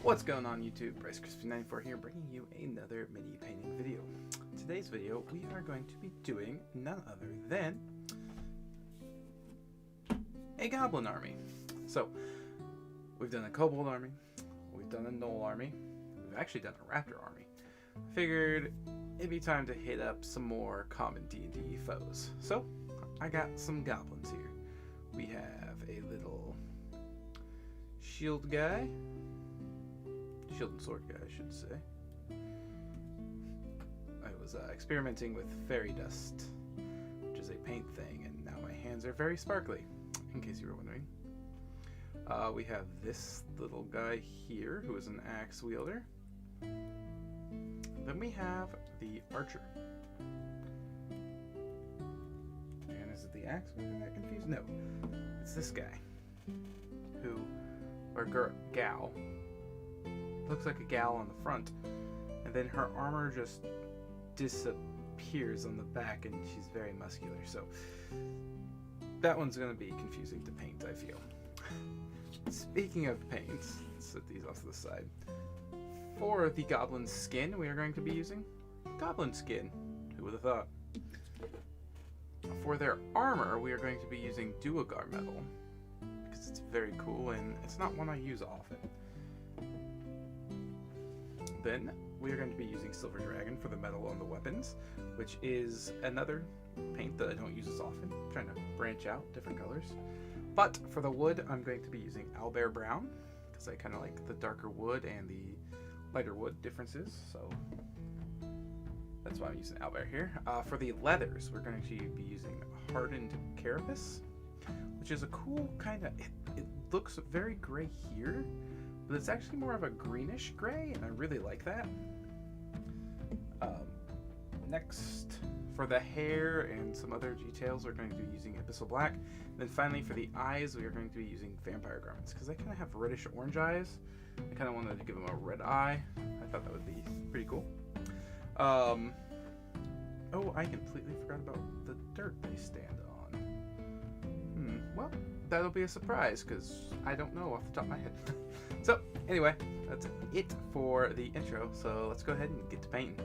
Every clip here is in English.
What's going on YouTube? BryceCrispy94 here, bringing you another mini painting video. Today's video we are going to be doing none other than a goblin army. So we've done a kobold army, we've done a gnoll army, we've actually done a raptor army. Figured it'd be time to hit up some more common D&D foes. So I got some goblins here. We have a little shield guy. Shield and sword guy, I should say. I was experimenting with fairy dust, which is a paint thing, and now my hands are very sparkly, in case you were wondering. We have this little guy here, who is an axe wielder. Then we have the archer. And is it the axe? I'm not confused. No, it's this guy, who, or gal. Looks like a gal on the front, and then her armor just disappears on the back, and she's very muscular, so that one's going to be confusing to paint, I feel. Speaking of paints, let's set these off to the side. For the goblin skin, we are going to be using goblin skin. Who would have thought? For their armor, we are going to be using duergar metal, because it's very cool, and it's not one I use often. Then we are going to be using Silver Dragon for the metal on the weapons, which is another paint that I don't use as often. I'm trying to branch out different colors. But for the wood, I'm going to be using Owlbear Brown, because I kind of like the darker wood and the lighter wood differences, so that's why I'm using Owlbear here. For the leathers, we're going to be using Hardened Carapace, which is a cool kind of, it looks very gray here, but it's actually more of a greenish gray, and I really like that. Next, for the hair and some other details, we're going to be using Abyssal Black. And then finally, for the eyes, we are going to be using Vampire Garments, because they kind of have reddish orange eyes. I kind of wanted to give them a red eye. I thought that would be pretty cool. Oh, I completely forgot about the dirt they stand on. Well, that'll be a surprise, because I don't know off the top of my head. So, anyway, that's it for the intro, so let's go ahead and get to painting.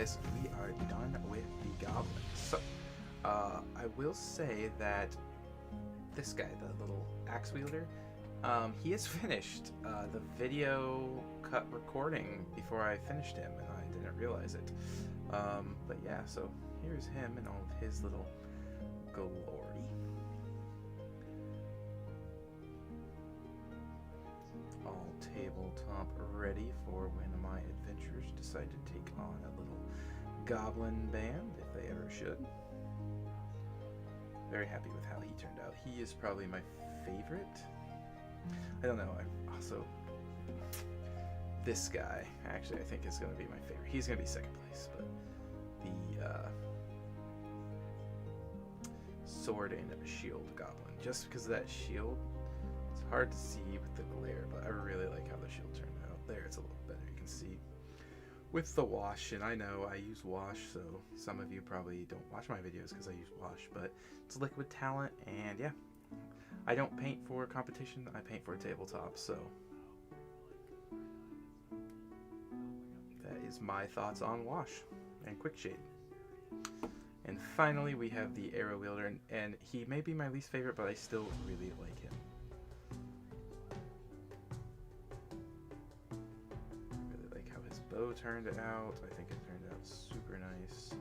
guys, we are done with the goblins. So, I will say that this guy, the little axe wielder, he is finished. The video cut recording before I finished him, and I didn't realize it. But yeah, so here's him and all of his little glory. All tabletop ready for when my adventurers decide to take on a little goblin band, if they ever should. Very happy with how he turned out. He is probably my favorite. I don't know, I also... This guy, actually, I think is going to be my favorite. He's going to be second place, but the sword and shield goblin. Just because of that shield, it's hard to see with the glare, but I really like how the shield turned out. There, it's a little better. You can see with the wash, and I know I use wash, so some of you probably don't watch my videos because I use wash, but it's liquid talent, and yeah, I don't paint for competition, I paint for a tabletop, so that is my thoughts on wash and quick shade. And finally we have the Aero Wielder, and he may be my least favorite, but I still really like him. Really like how his bow turned out. I think it turned out super nice.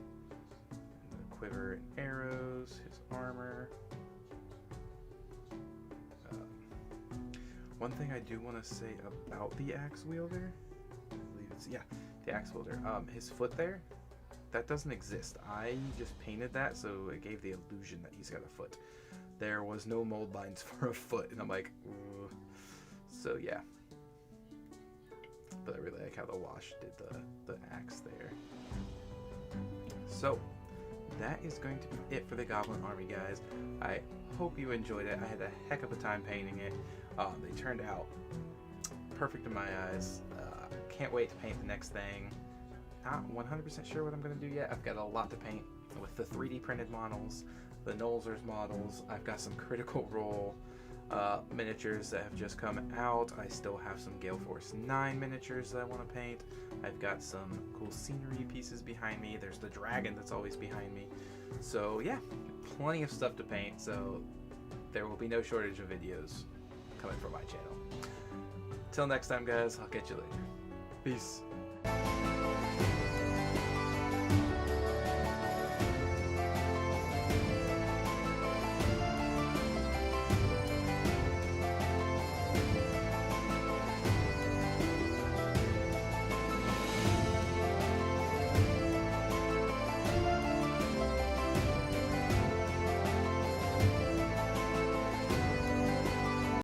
And the quiver and arrows, his armor. One thing I do want to say about the axe wielder, I believe it's, yeah, the axe wielder, his foot there, that doesn't exist. I just painted that, so it gave the illusion that he's got a foot. There was no mold lines for a foot, and I'm like, ugh. So yeah. But I really like how the wash did the axe there. So, that is going to be it for the Goblin Army, guys. I hope you enjoyed it. I had a heck of a time painting it. They turned out perfect in my eyes. Can't wait to paint the next thing. Not 100% sure what I'm going to do yet. I've got a lot to paint with the 3D printed models, the Nolzur's models. I've got some Critical Role miniatures that have just come out. I still have some Gale Force 9 miniatures that I want to paint. I've got some cool scenery pieces behind me. There's the dragon that's always behind me. So yeah, plenty of stuff to paint. So there will be no shortage of videos coming from my channel. Till next time, guys, I'll catch you later. Peace.